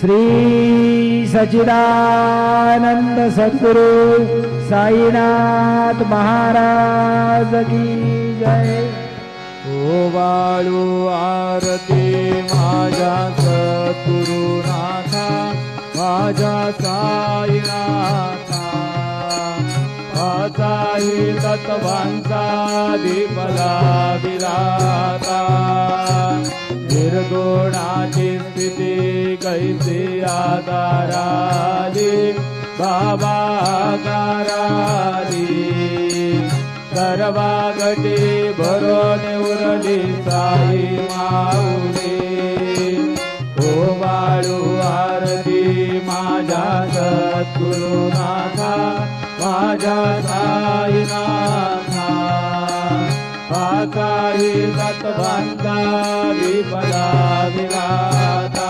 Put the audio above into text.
श्री सच्चिदानंद सद्गुरु साईनाथ महाराज की जय। ओ बाळू आरती माझ्या सद्गुरुनाथा माझ्या साईनाथा पाचाही तत्वांचा दीपला विराता निर्गुणाची स्थिती कैसी आधाराली बाबा आकाराली सर्वागटी भरून उरली साई माऊली। ओ बाळू आरती माझ्या सद्गुरुनाथा माझ्या साईनाथा पाचाही तत्वांचा विपला विराता